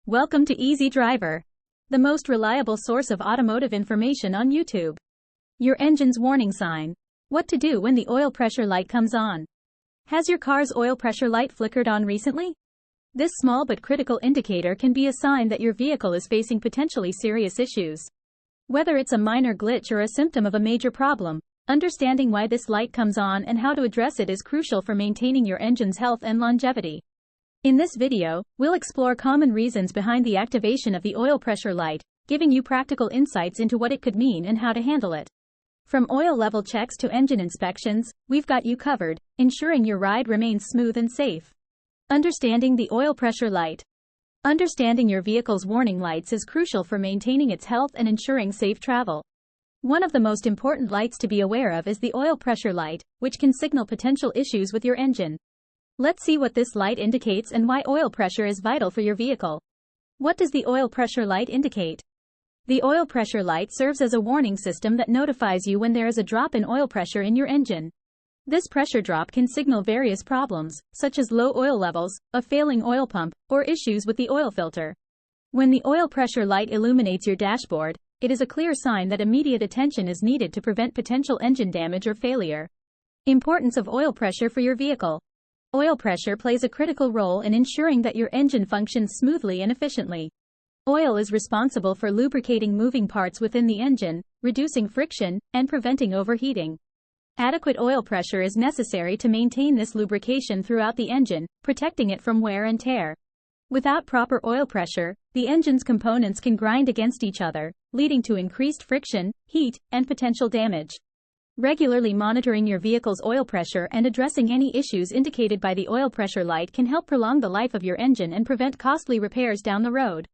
Welcome to Easy Driver, the most reliable source of automotive information on YouTube. Your engine's warning sign. What to do when the oil pressure light comes on. Has your car's oil pressure light flickered on recently? This small but critical indicator can be a sign that your vehicle is facing potentially serious issues. Whether it's a minor glitch or a symptom of a major problem, understanding why this light comes on and how to address it is crucial for maintaining your engine's health and longevity. In this video, we'll explore common reasons behind the activation of the oil pressure light, giving you practical insights into what it could mean and how to handle it. From oil level checks to engine inspections, we've got you covered, ensuring your ride remains smooth and safe. Understanding the oil pressure light. Understanding your vehicle's warning lights is crucial for maintaining its health and ensuring safe travel. One of the most important lights to be aware of is the oil pressure light, which can signal potential issues with your engine. Let's see what this light indicates and why oil pressure is vital for your vehicle. What does the oil pressure light indicate? The oil pressure light serves as a warning system that notifies you when there is a drop in oil pressure in your engine. This pressure drop can signal various problems, such as low oil levels, a failing oil pump, or issues with the oil filter. When the oil pressure light illuminates your dashboard, it is a clear sign that immediate attention is needed to prevent potential engine damage or failure. Importance of oil pressure for your vehicle. Oil pressure plays a critical role in ensuring that your engine functions smoothly and efficiently. Oil is responsible for lubricating moving parts within the engine, reducing friction, and preventing overheating. Adequate oil pressure is necessary to maintain this lubrication throughout the engine, protecting it from wear and tear. Without proper oil pressure, the engine's components can grind against each other, leading to increased friction, heat, and potential damage. Regularly monitoring your vehicle's oil pressure and addressing any issues indicated by the oil pressure light can help prolong the life of your engine and prevent costly repairs down the road.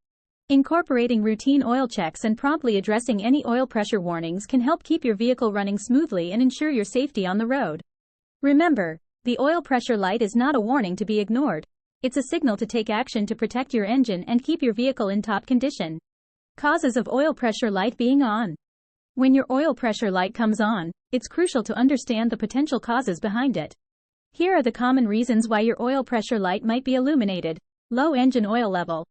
Incorporating routine oil checks and promptly addressing any oil pressure warnings can help keep your vehicle running smoothly and ensure your safety on the road. Remember, the oil pressure light is not a warning to be ignored. It's a signal to take action to protect your engine and keep your vehicle in top condition. Causes of oil pressure light being on. When your oil pressure light comes on, it's crucial to understand the potential causes behind it. Here are the common reasons why your oil pressure light might be illuminated. Low engine oil level.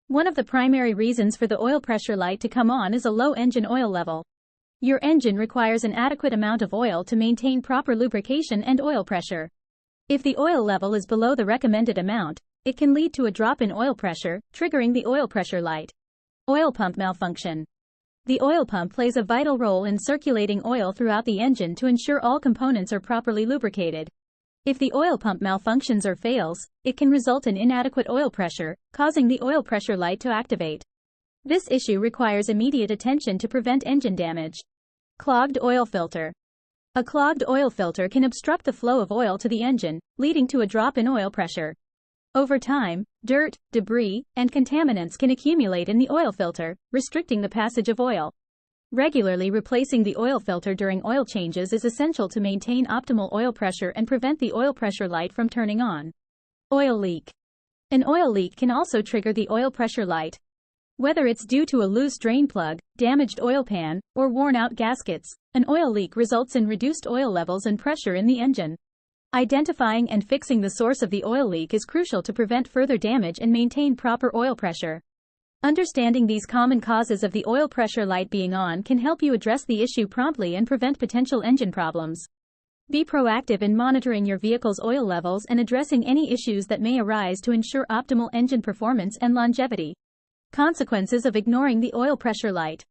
One of the primary reasons for the oil pressure light to come on is a low engine oil level. Your engine requires an adequate amount of oil to maintain proper lubrication and oil pressure. If the oil level is below the recommended amount, it can lead to a drop in oil pressure, triggering the oil pressure light. Oil pump malfunction. The oil pump plays a vital role in circulating oil throughout the engine to ensure all components are properly lubricated. If the oil pump malfunctions or fails, it can result in inadequate oil pressure, causing the oil pressure light to activate. This issue requires immediate attention to prevent engine damage. Clogged oil filter. A clogged oil filter can obstruct the flow of oil to the engine, leading to a drop in oil pressure. Over time, dirt, debris, and contaminants can accumulate in the oil filter, restricting the passage of oil. Regularly replacing the oil filter during oil changes is essential to maintain optimal oil pressure and prevent the oil pressure light from turning on. Oil leak. An oil leak can also trigger the oil pressure light. Whether it's due to a loose drain plug, damaged oil pan, or worn-out gaskets, an oil leak results in reduced oil levels and pressure in the engine. Identifying and fixing the source of the oil leak is crucial to prevent further damage and maintain proper oil pressure. Understanding these common causes of the oil pressure light being on can help you address the issue promptly and prevent potential engine problems. Be proactive in monitoring your vehicle's oil levels and addressing any issues that may arise to ensure optimal engine performance and longevity. Consequences of ignoring the oil pressure light.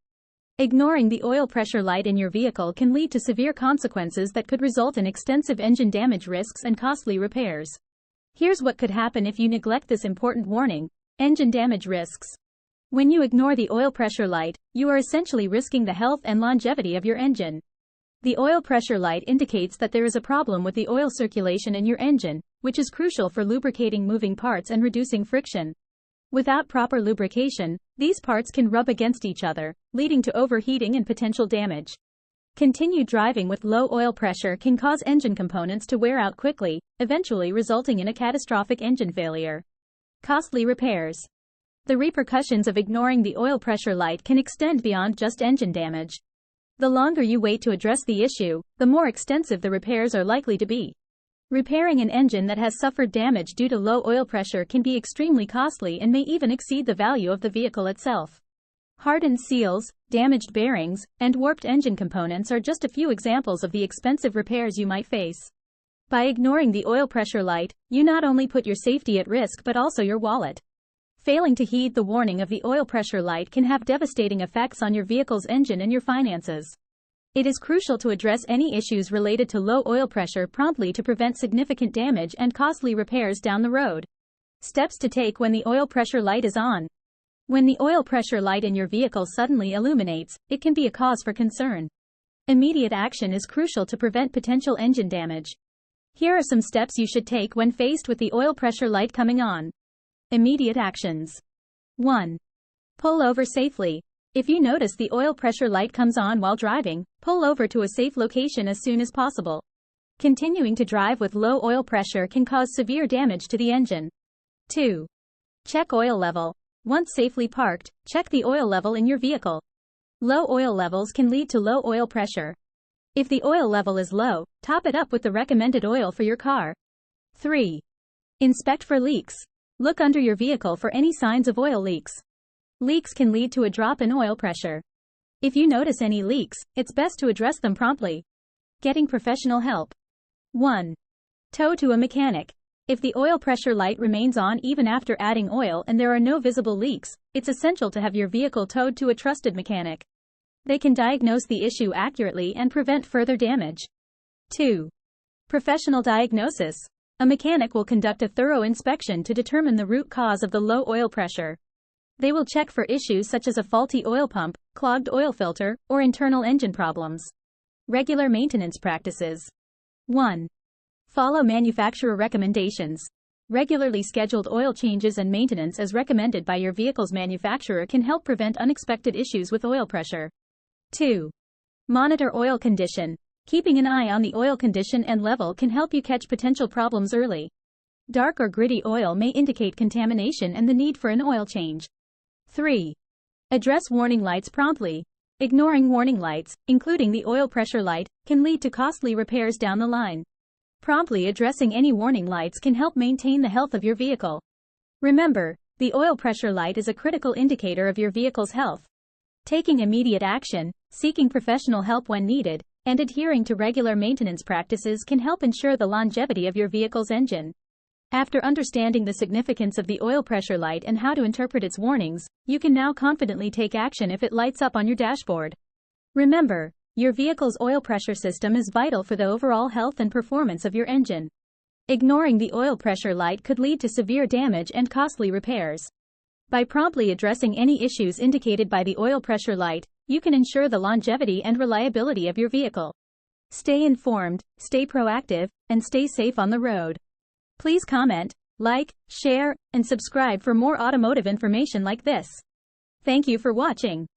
Ignoring the oil pressure light in your vehicle can lead to severe consequences that could result in extensive engine damage risks and costly repairs. Here's what could happen if you neglect this important warning. Engine damage risks. When you ignore the oil pressure light, you are essentially risking the health and longevity of your engine. The oil pressure light indicates that there is a problem with the oil circulation in your engine, which is crucial for lubricating moving parts and reducing friction. Without proper lubrication, these parts can rub against each other, leading to overheating and potential damage. Continued driving with low oil pressure can cause engine components to wear out quickly, eventually resulting in a catastrophic engine failure. Costly repairs. The repercussions of ignoring the oil pressure light can extend beyond just engine damage. The longer you wait to address the issue, the more extensive the repairs are likely to be. Repairing an engine that has suffered damage due to low oil pressure can be extremely costly and may even exceed the value of the vehicle itself. Hardened seals, damaged bearings, and warped engine components are just a few examples of the expensive repairs you might face. By ignoring the oil pressure light, you not only put your safety at risk but also your wallet. Failing to heed the warning of the oil pressure light can have devastating effects on your vehicle's engine and your finances. It is crucial to address any issues related to low oil pressure promptly to prevent significant damage and costly repairs down the road. Steps to take when the oil pressure light is on. When the oil pressure light in your vehicle suddenly illuminates, it can be a cause for concern. Immediate action is crucial to prevent potential engine damage. Here are some steps you should take when faced with the oil pressure light coming on. Immediate actions. 1. Pull over safely. If you notice the oil pressure light comes on while driving, pull over to a safe location as soon as possible. Continuing to drive with low oil pressure can cause severe damage to the engine. 2. Check oil level. Once safely parked, check the oil level in your vehicle. Low oil levels can lead to low oil pressure. If the oil level is low, top it up with the recommended oil for your car. 3. Inspect for leaks. Look under your vehicle for any signs of oil leaks. Leaks can lead to a drop in oil pressure. If you notice any leaks, it's best to address them promptly. Getting professional help. 1. Tow to a mechanic. If the oil pressure light remains on even after adding oil and there are no visible leaks, it's essential to have your vehicle towed to a trusted mechanic. They can diagnose the issue accurately and prevent further damage. 2. Professional diagnosis. A mechanic will conduct a thorough inspection to determine the root cause of the low oil pressure. They will check for issues such as a faulty oil pump, clogged oil filter, or internal engine problems. Regular maintenance practices. 1. Follow manufacturer recommendations. Regularly scheduled oil changes and maintenance as recommended by your vehicle's manufacturer can help prevent unexpected issues with oil pressure. 2. Monitor oil condition. Keeping an eye on the oil condition and level can help you catch potential problems early. Dark or gritty oil may indicate contamination and the need for an oil change. 3. Address warning lights promptly. Ignoring warning lights, including the oil pressure light, can lead to costly repairs down the line. Promptly addressing any warning lights can help maintain the health of your vehicle. Remember, the oil pressure light is a critical indicator of your vehicle's health. Taking immediate action, seeking professional help when needed, and adhering to regular maintenance practices can help ensure the longevity of your vehicle's engine. After understanding the significance of the oil pressure light and how to interpret its warnings, you can now confidently take action if it lights up on your dashboard. Remember, your vehicle's oil pressure system is vital for the overall health and performance of your engine. Ignoring the oil pressure light could lead to severe damage and costly repairs. By promptly addressing any issues indicated by the oil pressure light, you can ensure the longevity and reliability of your vehicle. Stay informed, stay proactive, and stay safe on the road. Please comment, like, share, and subscribe for more automotive information like this. Thank you for watching.